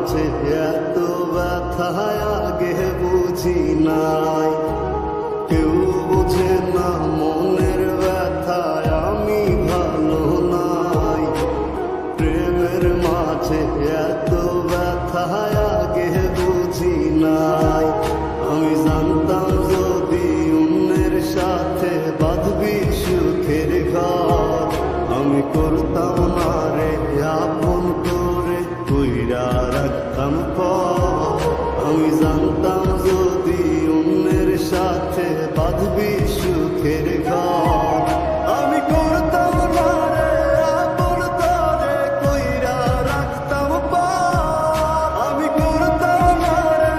মাঝে এত ব্যথা আগে বুঝি নাই। কেউ বুঝে না মনের ব্যথায় আমি ভালো নাই। প্রেমের মাঝে এত ব্যথা আগে বুঝি নাই। আমি জানতাম যদি অন্যের সাথে বাঁধবি সুখের ঘর, আমি করতাম না রে আপন করে কইরা রাখতাম পর। আমি জানতাম যদি অন্যের সাথে বাঁধবি সুখের ঘর, আমি করতাম না রে আপন করে কইরা রাখতাম পর। আমি করতাম না রে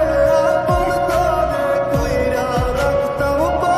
আপন করে কইরা রাখতাম পর।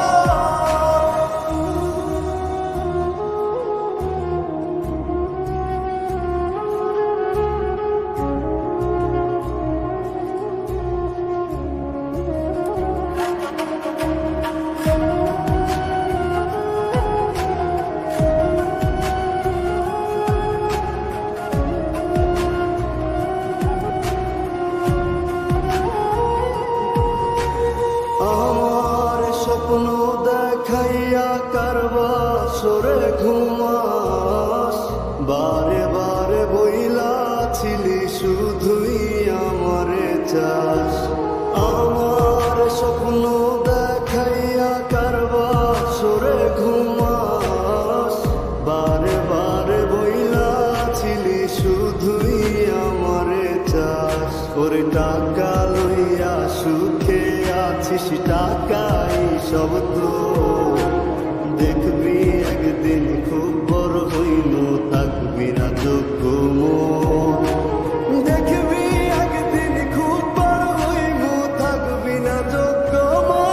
আমার স্বপ্ন দেখাইয়া কারবা সরে ঘুমাস, বারে বারে বইলাছিলি শুধুই আমারে চাস। আমার স্বপ্ন দেখাইয়া কারবা সরে ঘুমাস, বারে বারে বইলাছিলি শুধুই আমারে চাস। ওরে টাকা লইয়া সুখে আছিস, টাকাই সব তো দেখবি একদিন খুব বড় হইল, থাকবি না যোগ্য মন। দেখবি একদিন খুব বড় হইল, থাকবি না যোগ্য মন।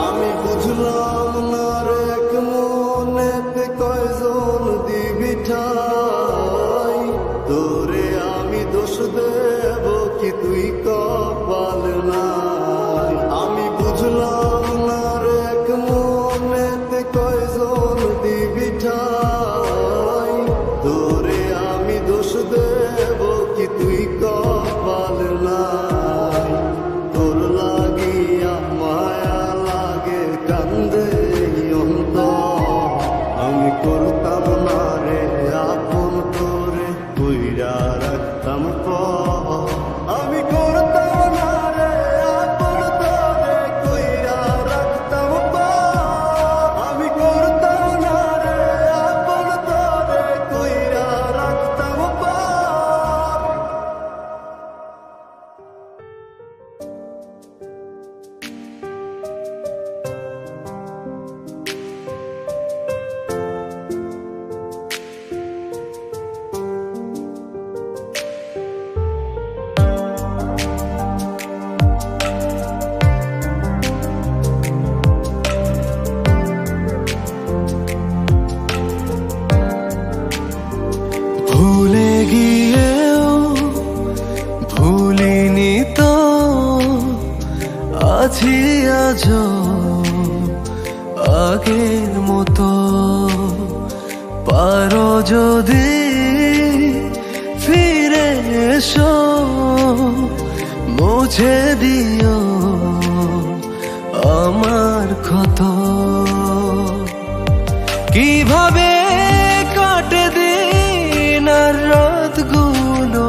আমি বুঝলাম না রে এক মনেতে কয়জন দিবি ঠাই। তোরে আমি দোষ দেব কি তুই কপাল নাই। আমি বুঝলাম না রে এক মনেতে কয়জন দিবি ঠাই। তোরে আমি দোষ দেব কি তুই কপাল নাই। তোর লাগিয়া মায়া লাগে কান্দে অন্তর, আমি করতাম না রে আপন করে কইরা রাখতাম পর। আমি করতাম না রে আপন করে কইরা রাখতাম পর। আমি করতাম না রে আপন করে কইরা রাখতাম পর। ভুলে গিয়েও ভুলিনি তো, আছি আজও আগের মতো। পারো যদি ফিরে এসো, মুছে দিও আমার ক্ষত। কিভাবে কাটে দিন আর রাতগুলো,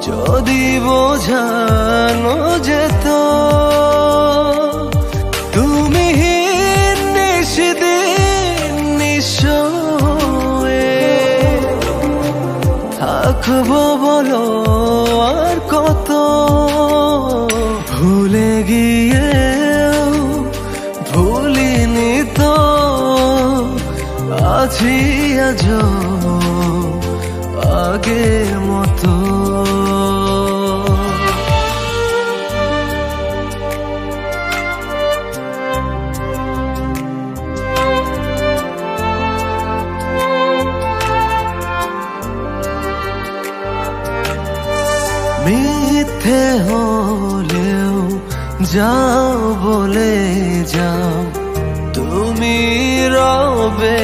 যদি বোঝানো যেত। তুমি নিশিদিন নিশ্চয় থাকবো বলো আর কত। ভুলে গিয়েও ভুলিনি তো, আছি আজও আগের মতো। মিথ্যে হলেও যাও বলে যাও, তুমি রবে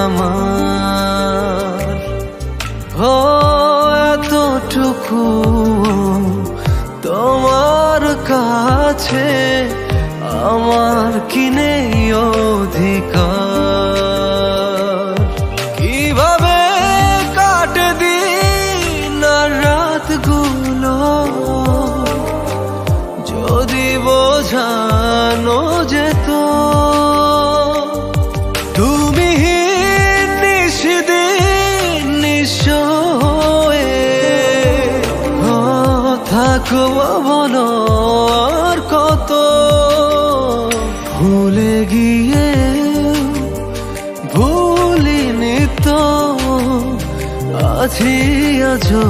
আমার। ও এতটুকু তোমার কাছে আমার কি নেই অধিকার? কিভাবে কাটে দিন আর রাতগুলো যদি বোঝানো যেত। তুমি নিশিদিন নিঃস্ব হয়ে থাকবো বলো আর কত? ভুলে গিয়ে ভুলিনি তো, আছি আজও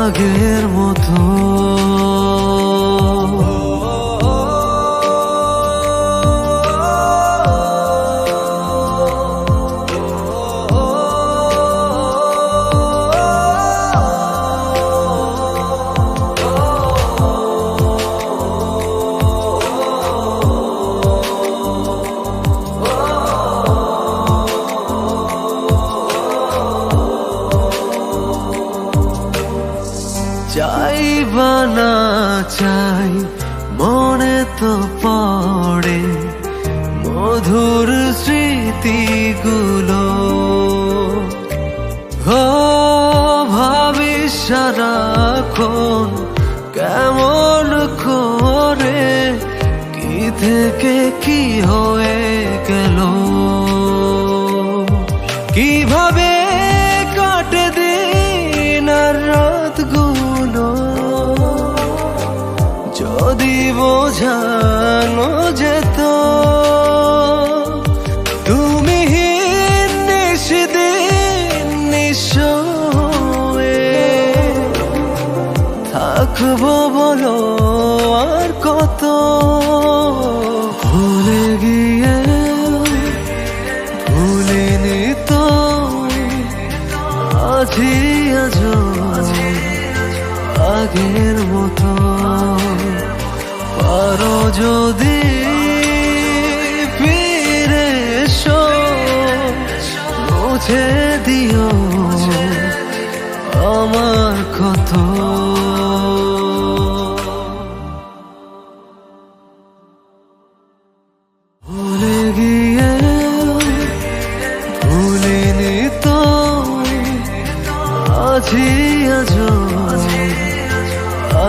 আগের মতো। চাই বা না চাই মনে তো পড়ে মধুর স্মৃতিগুলো। ও ভাবি সারাক্ষণ কেমন করে কি থেকে কি হয়ে গেল। কিভাবে কাটে দিন আর রাতগুলো যদি বোঝানো যেত। তুমি নিশিদিন নিঃস্ব হয়ে থাকবো বলো আর কত? ভুলে গিয়ে ভুলিনি তো, আছি আজও আগের মতো। পারো যদি ফিরে এসো, মুছে দিও আমার ক্ষত। ভুলে গিয়ে ভুলিনি তো, আছি আজও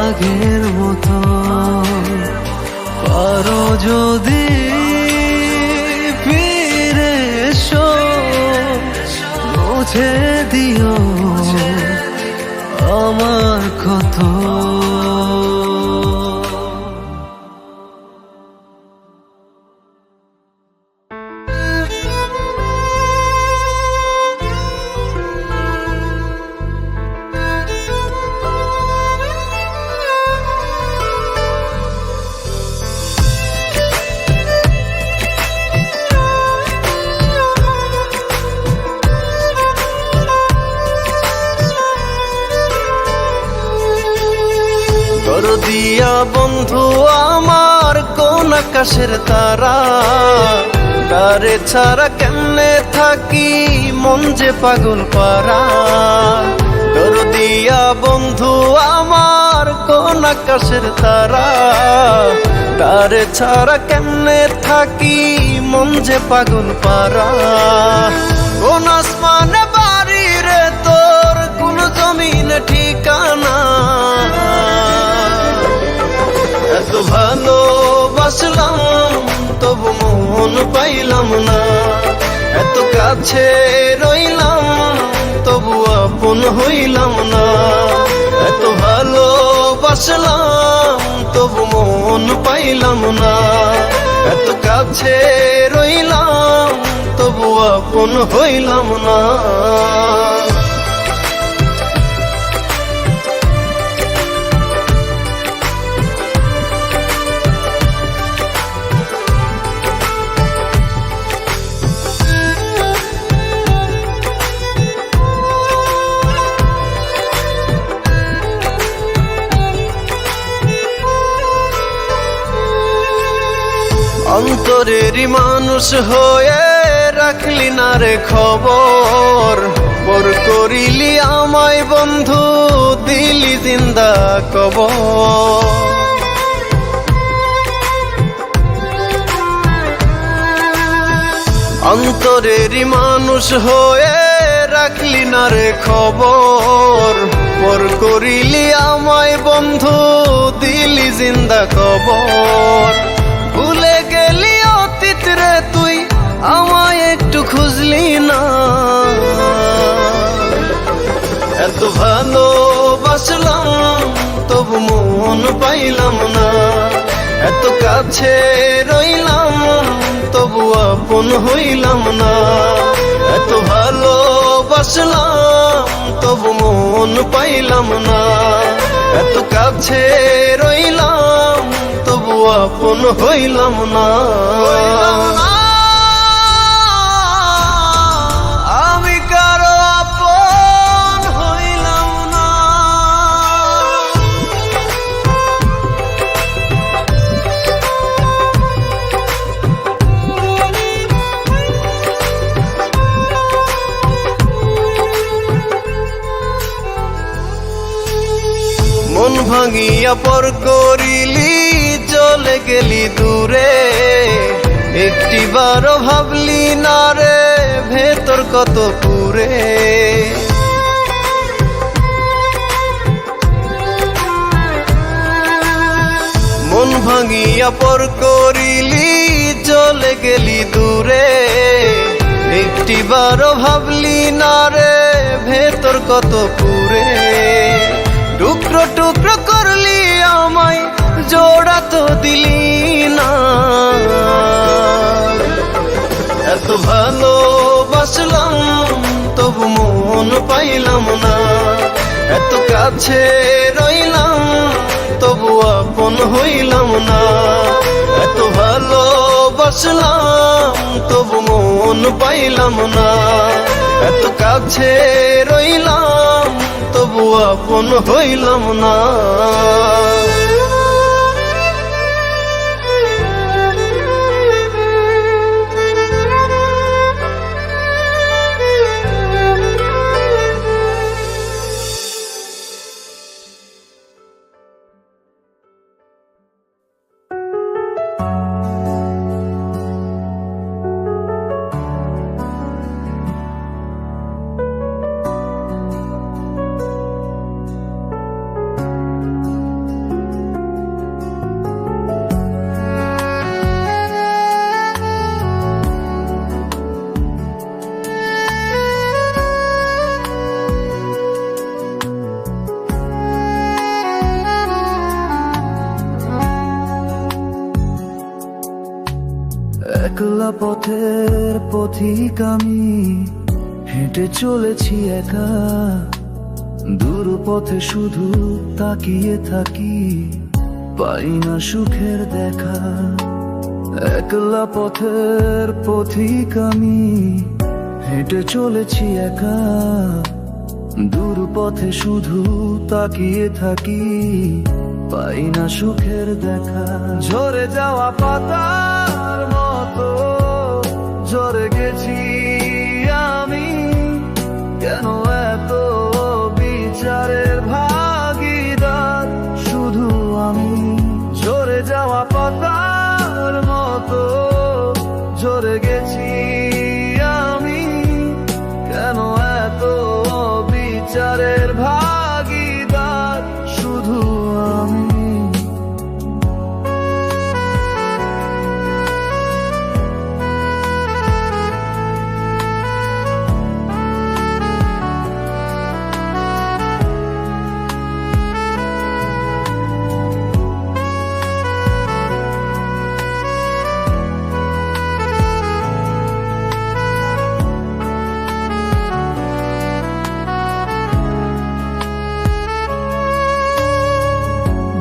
আগের মতো। পারো যদি ফিরে এসো, মুছে দিও আমার ক্ষত। দরদিয়া বন্ধু আমার কোন আকাশের তারা, তারে ছাড়া কেমনে থাকি মন যে পাগল পারা। দরদিয়া বন্ধু আমার কোন আকাশের তারা, তারে ছাড়া কেমনে থাকি মন যে পাগল পারা। কোন আসমানে বাড়ি রে তোর, কোন জমিনে ঠিকানা। এত ভালোবাসলাম তবু মন পাইলাম না, এত কাছে রইলাম তবু আপন হইলাম না। এত ভালোবাসলাম তবু মন পাইলাম না, এত কাছে রইলাম তবু আপন হইলাম না। অন্তরেরই মানুষ হয়ে রাখলি না রে খবর, পর করিলি আমায় বন্ধু, দিলি জিন্দা কবর। অন্তরেরই মানুষ হয়ে রাখলি না রে খবর, পর করিলি আমায় বন্ধু, দিলি জিন্দা কবর। ভুলে গেলি অতীত রে তুই, আমায় একটু খুঁজলি না। এত ভালোবাসলাম তবু মন পাইলাম না, এত কাছে রইলাম তবু আপন হইলাম না। এত ভালোবাসলাম তবু মন পাইলাম না, এত কাছে রইলাম তবু আপন হইলাম না। আমি কারো আপন হইলাম না। মন ভাঙিয়া পর করিলি, চলে গেলি দূরে, একটিবারও ভাবলি না রে ভেতর কত পুরে। মন ভাঙিয়া পর করিলি, চলে গেলি দূরে, একটিবারও ভাবলি না রে ভেতর কত পুরে। টুকরো টুকরো করলি আমায়, জোড়া তো দিলি না। এত ভালোবাসলাম তবু মন পাইলাম না, এত কাছে রইলাম তবু আপন হইলাম না। এত ভালোবাসলাম তবু মন পাইলাম না, এত কাছে রইলাম তবু আপন হইলাম না। একলা পথের পথিক আমি, হেঁটে চলেছি একা, দূর পথে শুধু তাকিয়ে থাকি, পাই না সুখের দেখা। একলা পথের পথিক আমি, হেঁটে চলেছি একা, দূর পথে শুধু তাকিয়ে থাকি, পাই না সুখের দেখা। ঝরে যাওয়া পাতার মতো ঝরে গেছি আমি, কেন এত বিচারের ভাগীদার শুধু আমি। ঝরে যাওয়া পাতার মতো ঝরে গেছি আমি, কেন এত বিচারের ভাগীদার শুধু আমি।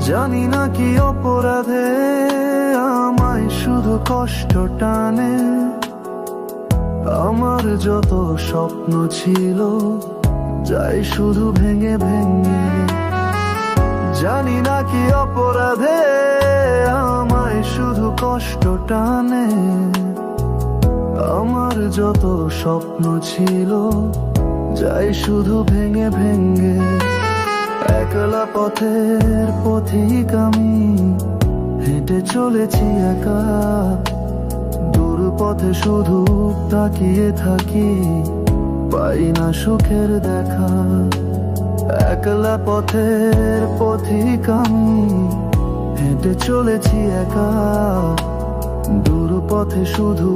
জানি না কি অপরাধে আমায় শুধু কষ্ট টানে, আমার যত স্বপ্ন ছিল যাই শুধু ভেঙে ভেঙে। জানি না কি অপরাধে আমায় শুধু কষ্ট টানে। আমার যত স্বপ্ন ছিল যাই শুধু ভেঙে ভেঙে। একলা পথের পথিক আমি, হেঁটে চলেছি একা। দূর পথে শুধু তাকিয়ে থাকি, পাই না সুখের দেখা। একলা পথের পথিক আমি, হেঁটে চলেছি একা। দূর পথে শুধু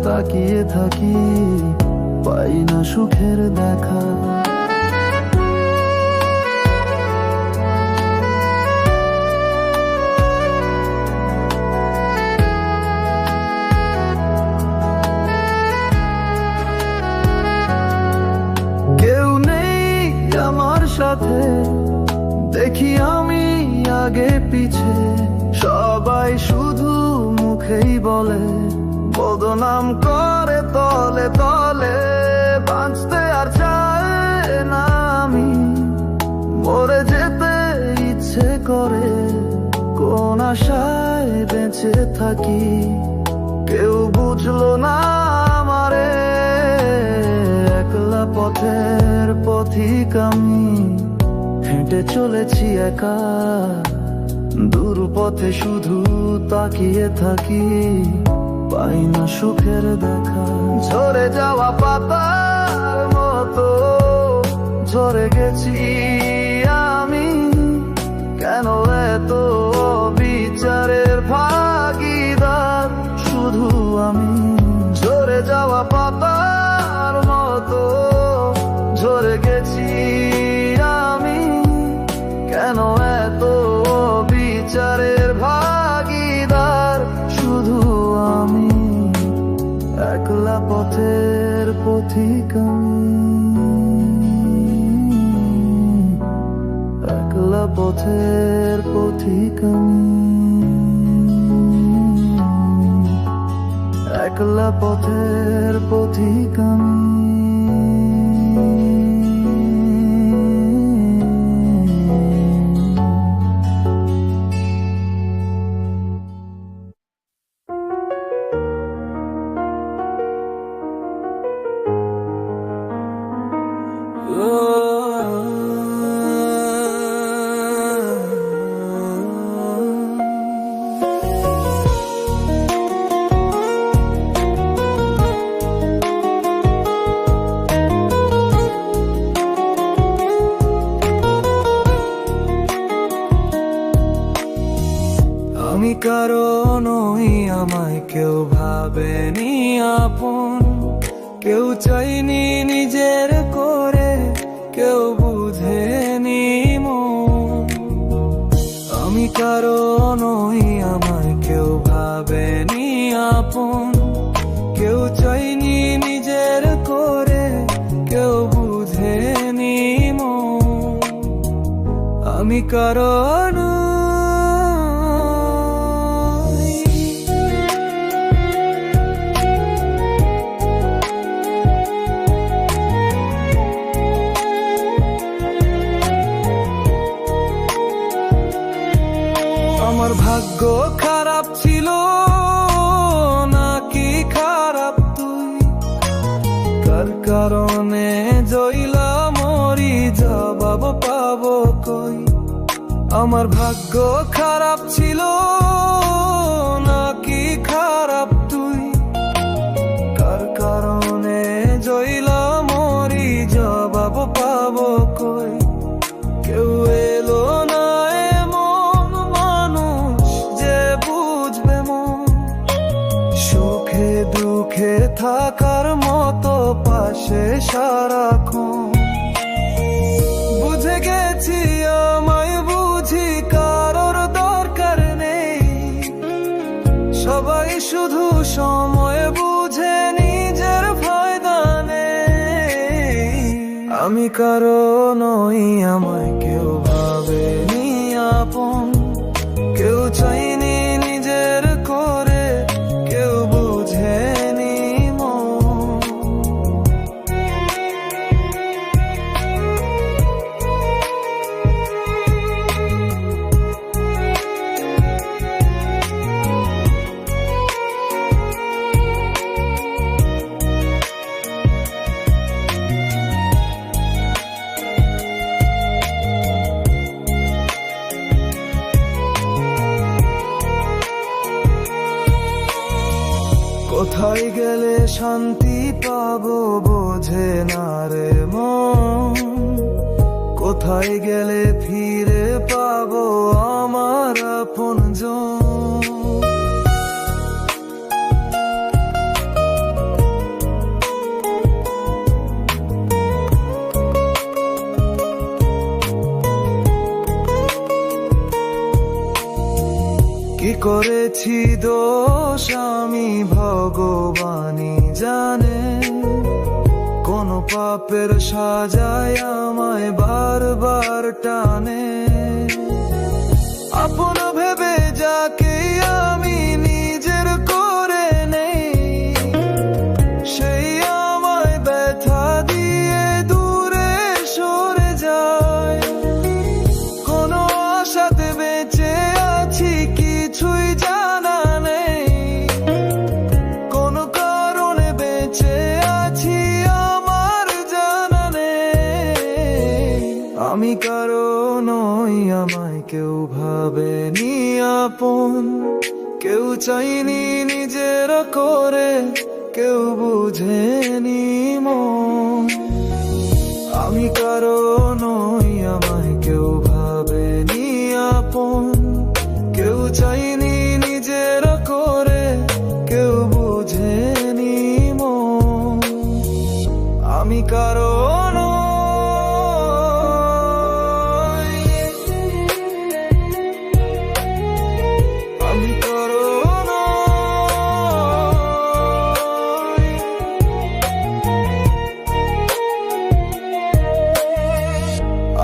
তাকিয়ে থাকি, পাই না সুখের দেখা। কেউ নেই আমার সাথে, দেখি আমি আগে পিছে। সবাই শুধু মুখেই বলে, বদনাম করে তলে তলে। বাঁচতে আর চায় না আমি, মরে যেতে ইচ্ছে করে। কোন আশায় বেঁচে থাকি, কেউ বুঝলো না আমারে। একলা পথের পথিক আমি, হেঁটে চলেছি একা। দূর পথে শুধু তাকিয়ে থাকি, পাই না সুখের দেখা। ঝরে যাওয়া পাতার মতো ঝরে গেছি আমি। কেন এত বিচারের ভাগীদার শুধু আমি? ঝরে যাওয়া পাতার মতো ঝরে গেছি আমি। কেন এত বিচারের ভাগীদার শুধু আমি? একলা পথের পথিক আমি, একলা পথের পথিক আমি। একলা পথের পথিক আমি। আমি কারো নই, আমায় কেউ ভাবেনি আপন। কেউ চাইনি নিজের করে, কেউ বুঝেনি মন। আমি কারো নই, আমায় কেউ ভাবেনি আপন। কেউ চাইনি নিজের করে, কেউ বুঝেনি মন। আমি কারো নই। আমার ভাগ্য খারাপ ছিল নাকি খারাপ তুই? কার কারণে জইলা মরি, জবাব পাবো কই? আমার ভাগ্য খারাপ ছিল নাকি খারাপ তুই? কার কারণে জইলা মরি, জবাব পাবো কই? কেউ এলো না এমন মানুষ যে বুঝবে মন। সুখে দুঃখে থাকার মতো পাশে সারাক্ষণ। বুঝে গেছি আমায় বুঝি কারোর দরকার নেই। সবাই শুধু সময় বুঝে নিজের ফায়দা নেই। আমি কারো নই, আমায় কেউ ভাবেনি আপন। কেউ চাইনি নিজের করে, কেউ বুঝেনি মন। শান্তি পাবো বোঝে না রে মন, কোথায় গেলে ফিরে পাবো আমার আপনজন। কি করেছি দোষ আমি ভগবানই জানে, কোন পাপের সাজায় আমায় বারবার টানে। আপন ভেবে যাকে আমি নিজের করে নেই, সেই আমায় ব্যথা দিয়ে দূরে সরে যায়। কোনো আশাতে বেঁচে আছি কিছুই জানা নেই, কোন কারণে বেঁচে আছি আমার জানা নেই। আমি কারো নই, আমায় কেউ ভাবেনি আপন, কেউ চাইনি নিজের করে, কেউ বুঝেনি মন। আমি কারো নই, আমায় কেউ ভাবেনি আপন, কেউ চাইনি নিজের করে, কেউ বুঝেনি মন। আমি কারো নই, আমি কারো নই,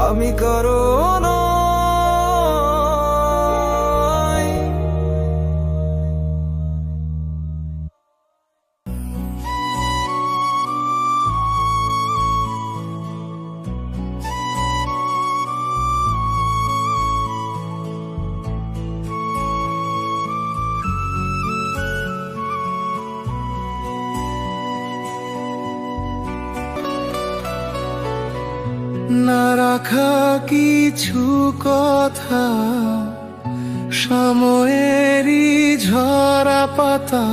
আমি কারো নই। না রাখা কিছু কথা, সময়েরই ঝরা পাতা,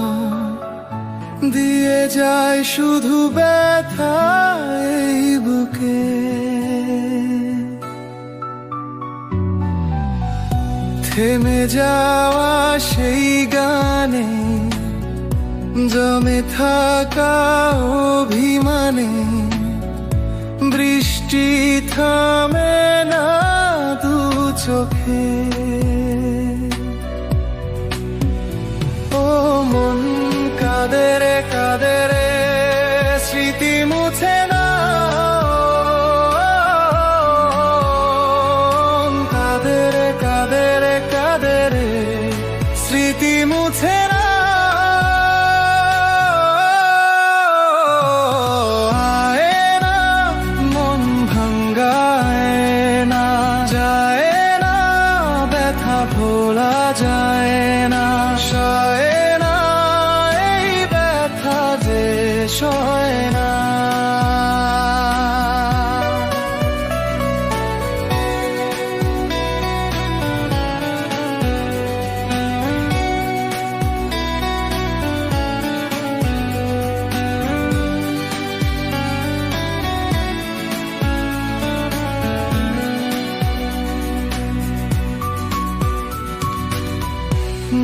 দিয়ে যায় শুধু ব্যথা এই বুকে। থেমে যাওয়া সেই গানে, জমে থাকা অভিমানে, বৃষ্টি থামে না দু চোখে। ও মন কাঁদে রে কাঁদে রে, স্মৃতি মুছে না। কাঁদে রে কাঁদে রে কাঁদে রে, স্মৃতি মুছে না। ভোলা যায় না, সয় না এই ব্যথা যে সয় না।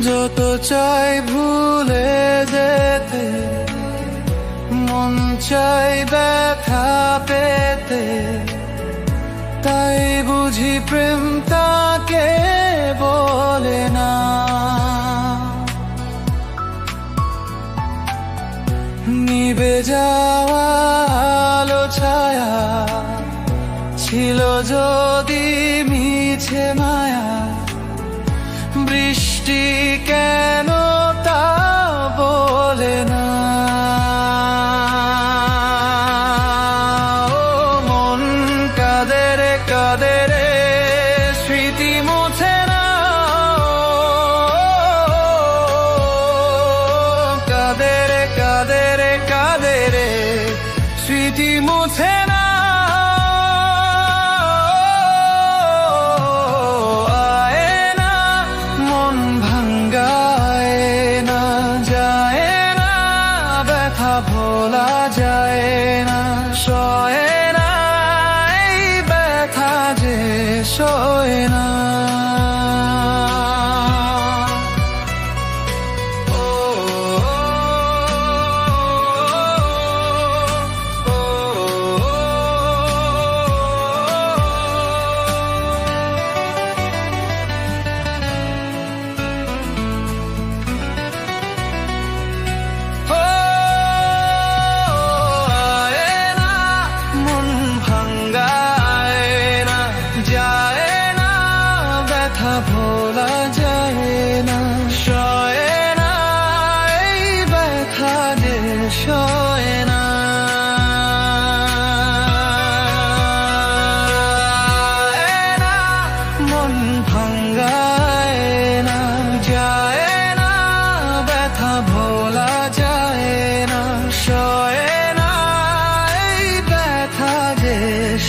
যত চাই ভুলে যেতে, মন চাই ব্যথা পেতে, তাই বুঝি প্রেম তাকে বলে না। নিভে যাওয়া আলো ছায়া ছিল যদি মিছে মায়া, বৃষ্টি কেন তা বলে না। ও মন কাঁদে রে কাঁদে রে, স্মৃতি মুছে না। কাঁদে রে কাঁদে রে কাঁদে রে, স্মৃতি মুছে না। ভোলা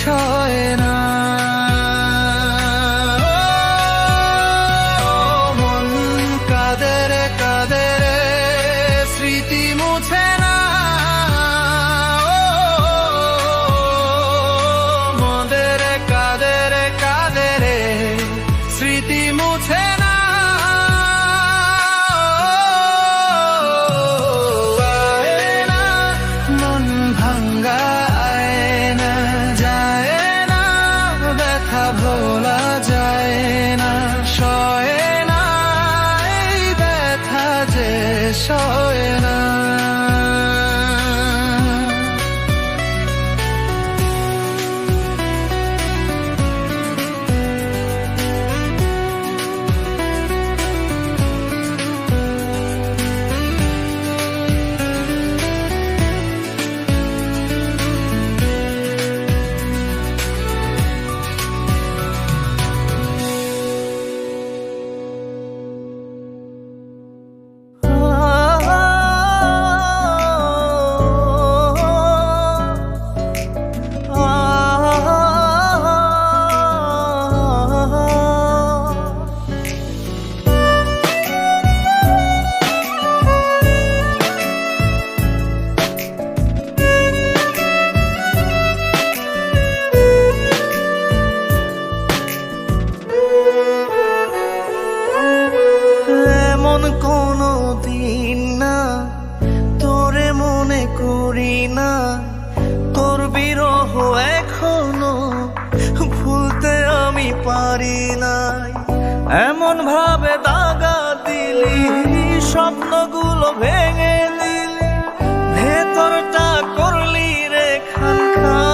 সয় না। মন কাঁদে রে কাঁদে রে, স্মৃতি মুছে না। মদে রে কাঁদে রে কাঁদে রে, স্মৃতি মুছে না। আয়না মন ভাঙ্গা, আয়না যায় না, ব্যথা ভোলা যায় না, সয় না এই ব্যথা যে সয় না। এমন কোনো দিন না তোরে মনে করি না, তোর বিরহ এখনো ভুলতে আমি পারি নাই। এমন ভাবে দাগা দিলি, স্বপ্নগুলো ভেঙে দিলি, ভেতরটা করলি রে খান খান।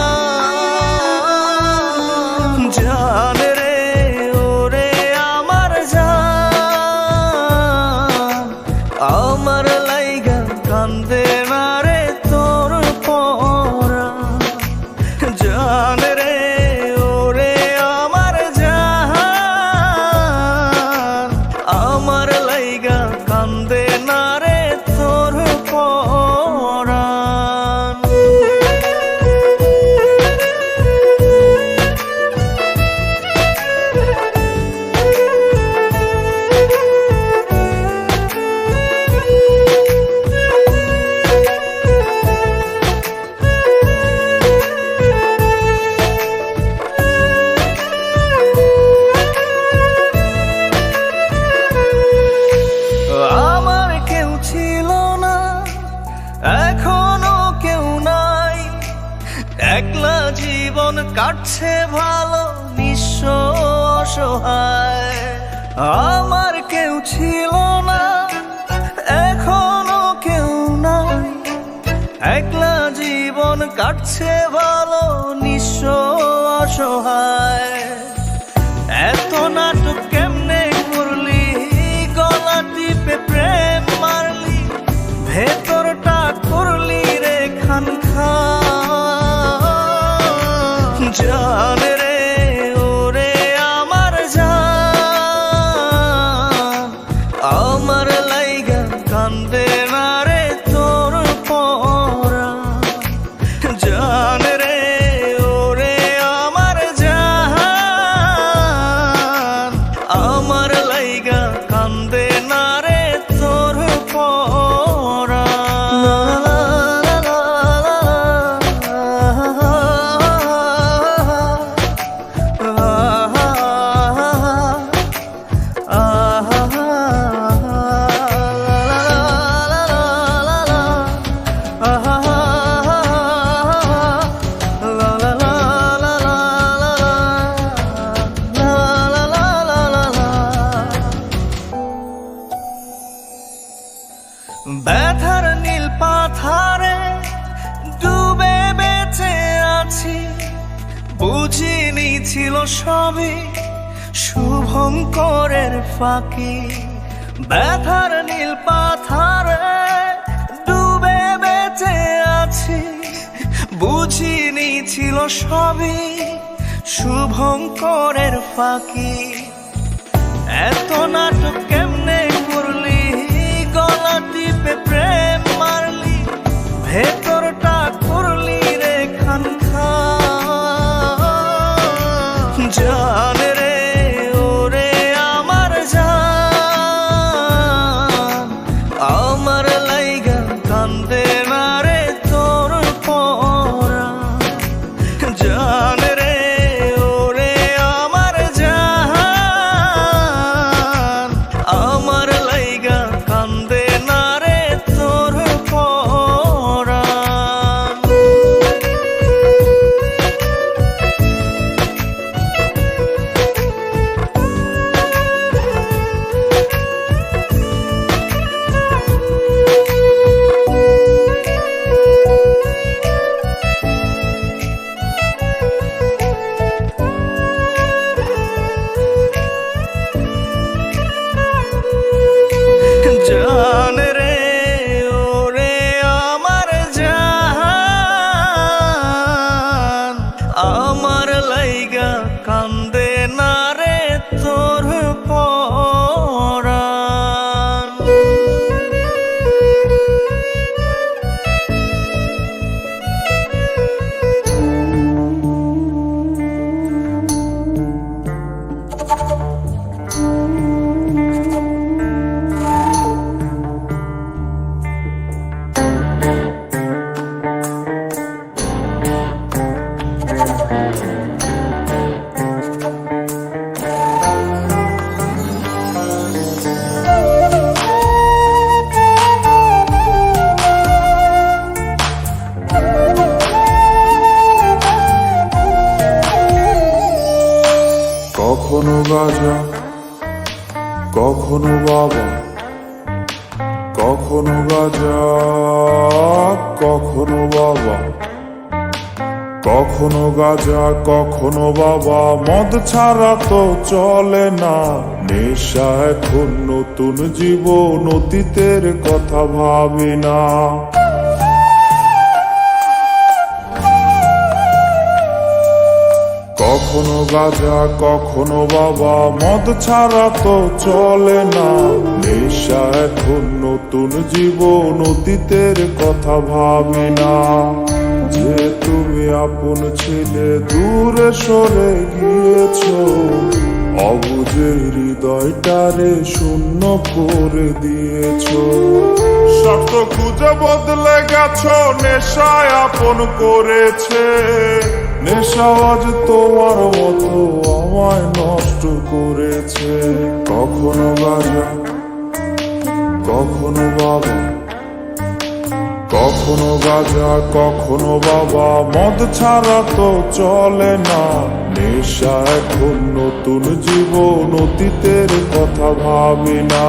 জান রে ওরে আমার জান, আমার লাইগা কান্দে না রে তোর পরাণ। জান রে ওরে আমার জান, আমার লাইগা কান্দে না রে তোর পরাণ। আমার কেউ ছিল না, এখনো কেউ নাই, একলা জীবন কাটছে ভালো, নিঃস্ব অসহায়। আমার কেউ ছিল না, এখনো কেউ নাই, একলা জীবন কাটছে ভালো, নিঃস্ব অসহায়। এত নাটক কেমনে করলি, গলা টিপে প্রেম মারলি, ভেতরটা করলি রে খান খান। জান রে ওরে আমার জান, আমার লাইগা কান্দে না রে তোর পরাণ। জান রে ওরে আমার জান, আমার লাইগা কান্দে না রে তোর পরাণ। ব্যথার নীল পাথারে ডুবে বেঁচে আছি, বুঝিনি ছিল সবই শুভঙ্করের ফাঁকি। ব্যথার নীল পাথারে ডুবে বেঁচে আছি, বুঝিনি ছিল সবই শুভঙ্করের ফাঁকি। এত নাটক কেমনে করলি, গলা টিপে প্রেম মারলি, ভেতরটা করলি রে খান খান। জান রে ওরে আমার জান, আমার লাইগা কান্দে না রে তোর পরাণ। জান রে ওরে আমার জান, আমার লাইগা কান্দে না রে তোর পরাণ। জান রে ওরে আমার জান, আমার লাইগা কান্দে না রে তোর পরাণ। কখনো গাজা, কখনো বাবা, কখনো গাজা, কখনো বাবা, কখনো গাজা, কখনো বাবা, মদ ছাড়া তো চলে না। নেশা এখন নতুন জীবন, অতীতের কথা ভাবি না। কখনো গাজা, কখনো বাবা, মদ ছাড়া তো চলে না। নেশা এখন নতুন জীবন, অতীতের কথা ভাবি না। যে তুমি আপন ছিলে দূরে সরে গিয়েছো, অবুঝে হৃদয়টারে শূন্য করে দিয়েছো। শর্ত খুঁজে বদলে গেছো, নেশায় আপন করেছে। নেশা আজ তোমার মতো আমায় নষ্ট করেছে। কখনো গাজা, কখনো বাবা, কখনো গাজা, কখনো বাবা, মদ ছাড়া তো চলে না। নেশা এখন নতুন জীবন, অতীতের কথা ভাবি না।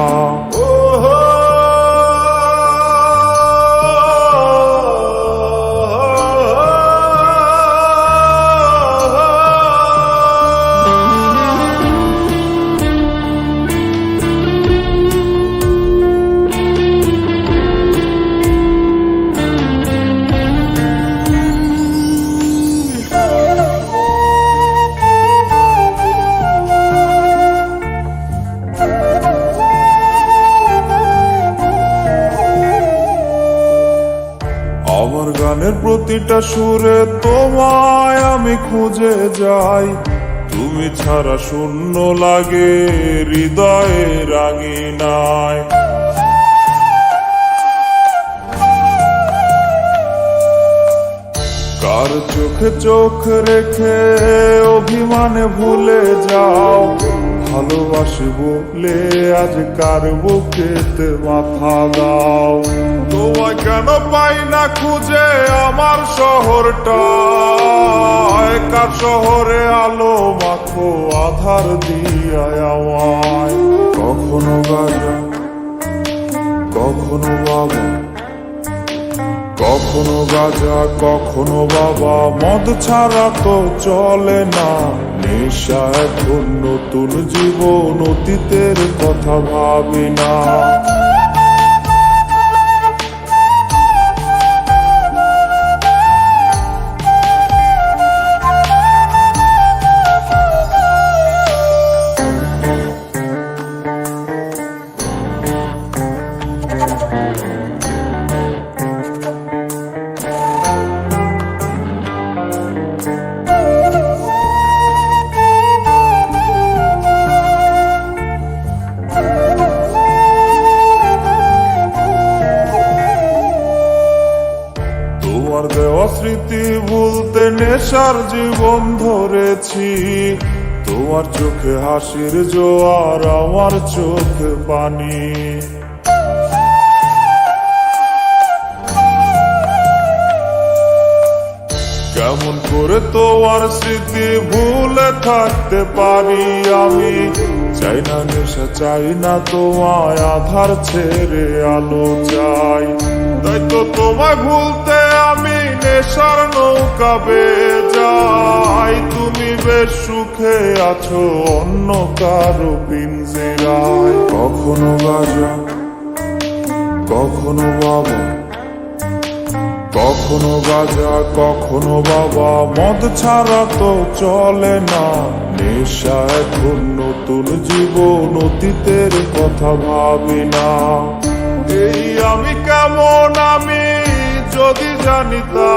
আমার গানের প্রতিটা সুরে তোমায় আমি খুঁজে যাই। তুমি ছাড়া শূন্য লাগে হৃদয়ে রাঙিনায়। কার চোখে চোখ রেখে অভিমানে ভুলে যাও। ভালোবাসি বলে আজ কার বুকেতে মাথা দাও। তোমায় কেন পাই না খুঁজে আমার শহরটা, কার শহরে আলো মাখো আধার দিয়া আমায়। কখনো গাজা, কখনো বাবা, কখনো গাজা, কখনো বাবা, মদ ছাড়া তো চলে না। নেশা এখন নতুন জীবন, অতীতের কথা ভাবি না। সারার জীবন ধরেছি, তোমার চোখে হাসির জোয়ার, আমার চোখে পানি। কেমন করে তোমার স্মৃতি ভুলে থাকতে পারি আমি, চাই না নেশা, চাই না তোমায় আধার ছেড়ে আলো চাই। তাই তো তোমায় ভুলতে আমি নেশার নৌকা বেয়ে যাই, তুমি বেশ সুখে আছো অন্য কারো পিঞ্জিরায়। কখনো গাজা, কখনো বাবা, কখনো গাজা, কখনো বাবা, মদ ছাড়া তো চলে না। নেশা এখন নতুন জীবন, অতীতের কথা ভাবি না। এই আমি কেমন, আমি যদি জানিতাম,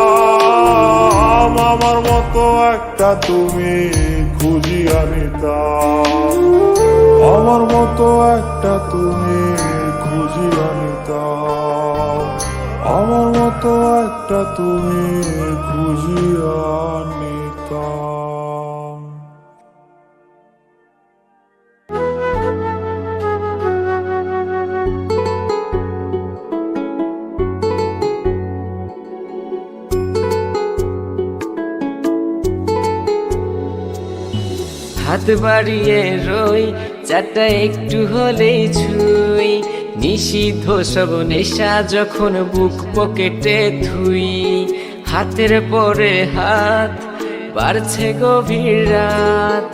আমার মতো একটা তুমি খুঁজিয়া নিতাম, আমার মতো একটা তুমি খুঁজিয়া নিতাম, আমার মতো একটা তুমি খুঁজিয়া নিতাম। হাত বাড়িয়ে রই, চারটা একটু হলেই ছুঁই, নিষিদ্ধ সব নেশা যখন বুক পকেটে থুই। হাতের পরে হাত বাড়ছে গভীর রাত,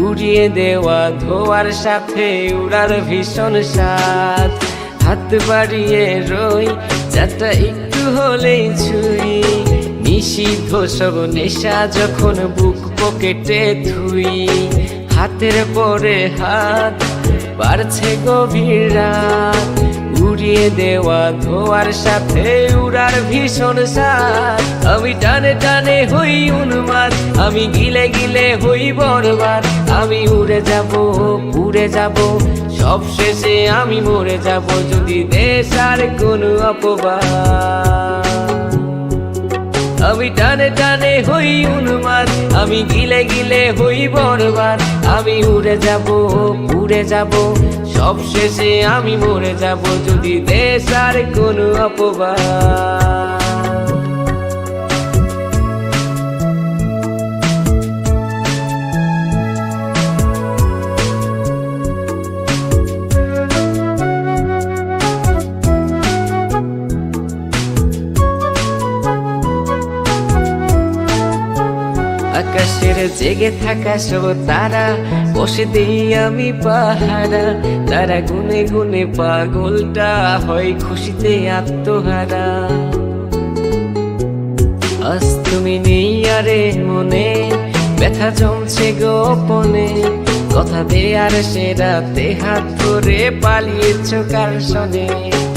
উড়িয়ে দেওয়া ধোয়ার সাথে উড়ার ভীষণ স্বাদ। হাত বাড়িয়ে রই, চারটা একটু হলেই ছুঁই, নিষিদ্ধ সব নেশা যখন বুক পকেটে থুই। হাতের পরে হাত বাড়ছে গভীর রাত, উড়িয়ে দেওয়া ধোয়ার সাথে উড়ার ভীষণ স্বাদ। আমি টানে টানে হই উন্মাদ, আমি গিলে গিলে হই বরবাদ। আমি উড়ে যাব, উড়ে যাব, সব শেষে আমি মরে যাব যদি দেশ আর কোনো অপবাদ। আমি টানে টানে হই উন্মাদ, আমি গিলে গিলে হই বরবাদ। আমি উড়ে যাব, উড়ে যাব, সব শেষে আমি মরে যাব যদি দেশ আর কোনো অপবাদ। আকাশের জেগে থাকা সব তারা বসে দিই আমি পাহারা। তারা গুনে গুনে পাগলটা হয় খুশিতে আত্মহারা। আজ তুমি নেই আরে মনে, ব্যথা জমছে গোপনে। কথা দে আর সে রাতে হাত ধরে পালিয়েছ কার সনে।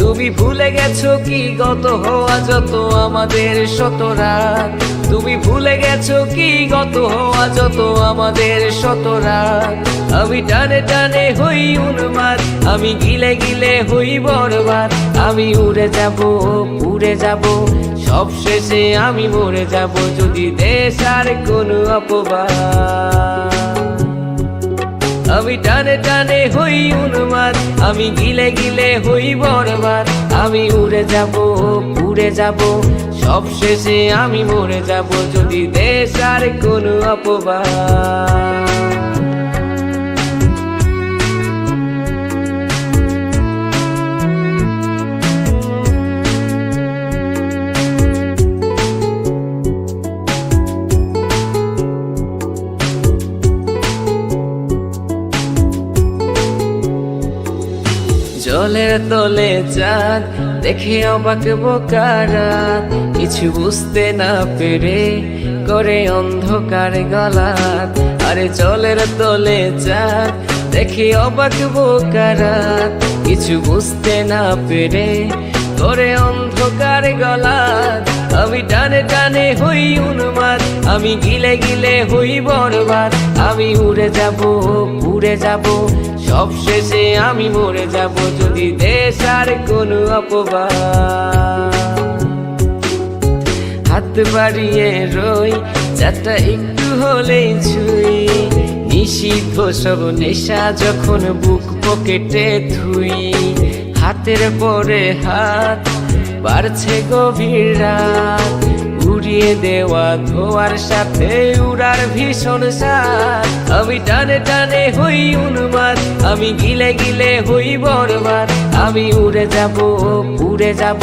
তুমি ভুলে গেছো কি গত হওয়া যত আমাদের শত রাত। তুমি ভুলে গেছো কি গত হওয়া যত আমাদের শত রাত। আমি টানে টানে হই উন্মাদ, আমি গিলে গিলে হই বরবাদ। আমি উড়ে যাব, উড়ে যাব, সব শেষে আমি মরে যাব যদি দেশ আর কোনো অপবাদ। আমি টানে টানে হই উন্মাদ, আমি গিলে গিলে হই বরবাদ। আমি উড়ে যাব, উড়ে যাব, সব শেষে আমি মরে যাব যদি দেশ আর কোনো অপবাদ। জলের তলে চাঁদ দেখে অবাক বোকারাত। কিছু বুঝতে না পেরে করে অন্ধকার গলাত। আরে জলের তলে চাঁদ দেখে অবাক বোকারাত। কিছু বুঝতে না পেরে করে অন্ধকার গলাত। আমি টানে টানে হই উন্মাদ, আমি গিলে গিলে হই বরবাদ। আমি উড়ে যাব, উড়ে যাব, সব শেষে আমি মরে যাব যদি দেশ আর কোনো অপবাদ। হাত হাত বাড়িয়ে রই চাটা একটু হলেই ছুঁই নিষিদ্ধ সব নেশা যখন বুক পকেটে ধুই হাতের পরে হাত বাড়ছে গভীর রাত উড়িয়ে দেওয়া ধোয়ার সাথে উড়ার ভীষণ সাথ আমি টানে টানে হই উন্মাদ আমি গিলে গিলে হই বরবাদ আমি উড়ে যাব পুড়ে যাব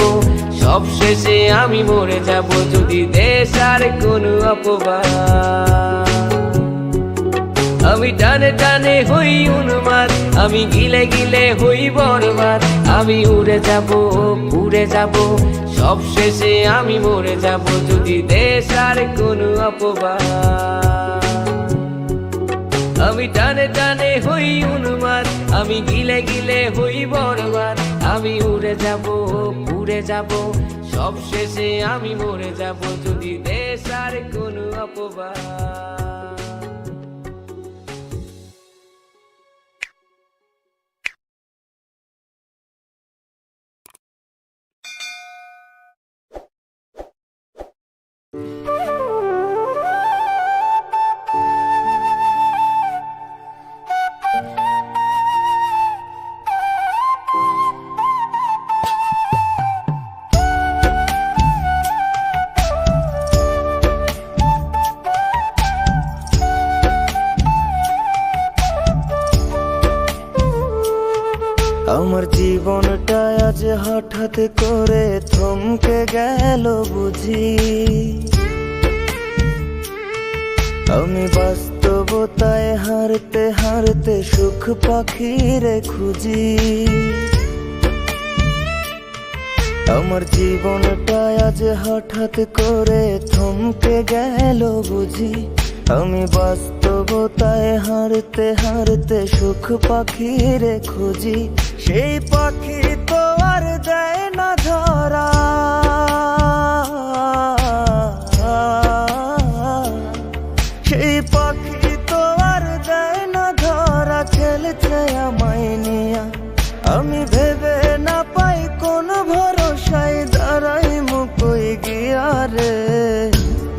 সব শেষে আমি মরে যাব যদি দেশ আর কোনো অপবাদ আমি টানে টানে হই উন্মাদ আমি গিলে গিলে হই বরবাদ আমি উড়ে যাব পুড়ে যাব সব শেষে আমি মরে যাব যদি দেশ আর কোনো অপবাদ আমি টানে টানে হই উন্মাদ আমি গিলে গিলে হই বরবাদ আমি উড়ে যাব পুড়ে যাব সব শেষে আমি মরে যাব যদি দেশ আর কোনো অপবাদ আমার জীবনটা আজ হঠাৎ করে থমকে গেল বুঝি আমি বাস্তবতায় হারতে হারতে সুখ পাখিরে খুঁজি আমার জীবনটা আজ হঠাৎ করে থমকে গেল বুঝি আমি বাস্তবতায় হারতে হারতে সুখ পাখিরে খুঁজি সেই পাখি তো আর দেয় না ধরা সেই পাখি তো আর দেয় না ধরা খেলছে আমায় নিয়া আমি ভেবে না পাই কোন ভরসায় দাঁড়াই মুকই গিয়া রে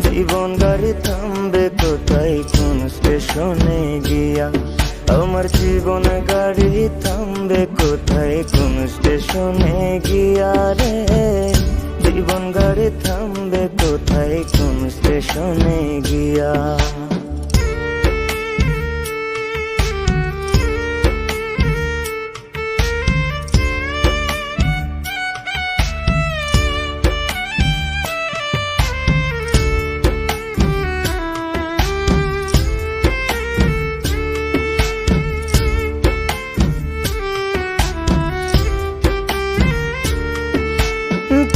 জীবন গাড়ি থামবে কোথায় কোন স্টেশনে গিয়া আমার জীবন গাড়ি থামবে কোথায় কোন স্টেশনে গিয়া রে জীবন গাড়ি থামবে কোথায় কোন স্টেশনে গিয়া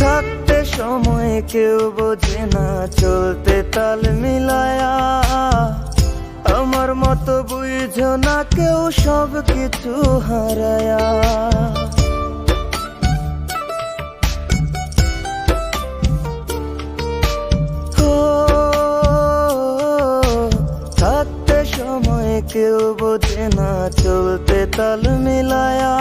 থাকতে সময় কেউ বোঝে না চলতে তাল মিলায়া আমার মতো বুঝো না কেউ সব কিছু হারায়া থাকতে সময় কেউ বোঝে না চলতে তাল মিলায়া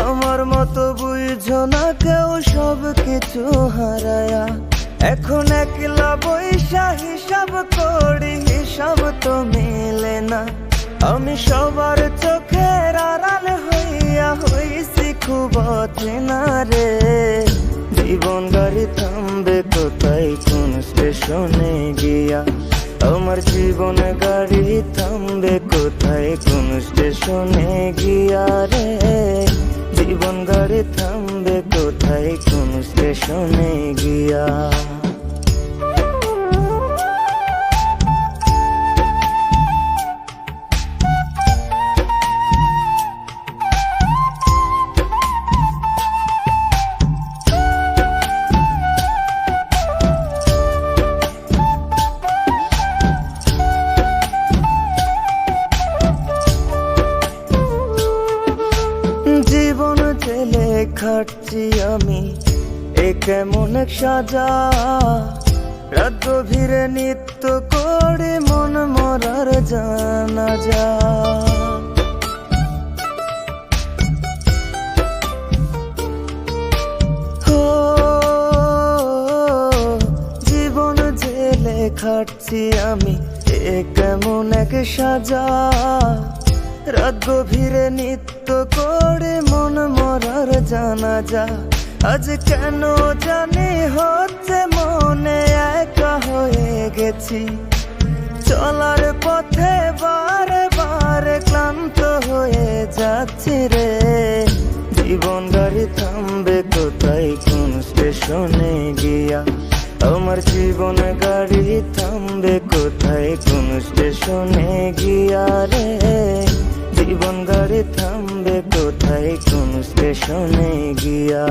আমার মতো বুঝো না কেউ সব কিছু হারায়া এখন একলা বৈশা হিসাব করি হিসাব তো মেলে না আমি সবার চোখের আড়াল হইয়া হইছি খুব অচেনা রে জীবন গাড়ি থামবে কোথায় কোন স্টেশনে গিয়া আমার জীবন গাড়ি থামবে কোথায় কোন স্টেশনে গিয়া রে জীবন গাড়ি থামবে কোথায় কোন স্টেশনে গিয়া জীবন জেলে খাটছি আমি এ কেমন এক সাজা রাত গভীরে নিত্য করে মন মরার জানাজা খাচ্ছি আমি এ কেমন এক সাজা। রাত গভীরে নিত্য করে মন মরার জানাজা। আজ কেন জানি হচ্ছে মনে একা হয়ে গেছি। চলার পথে বারে বারে ক্লান্ত হয়ে যাচ্ছি রে। জীবন গাড়ি থামবে কোথায় কোন স্টেশনে গিয়া। আমার জীবন গাড়ি থামবে কোথায় কোন স্টেশনে গিয়া রে। জীবন গাড়ি থামবে কোথায় কোন স্টেশনে গিয়া।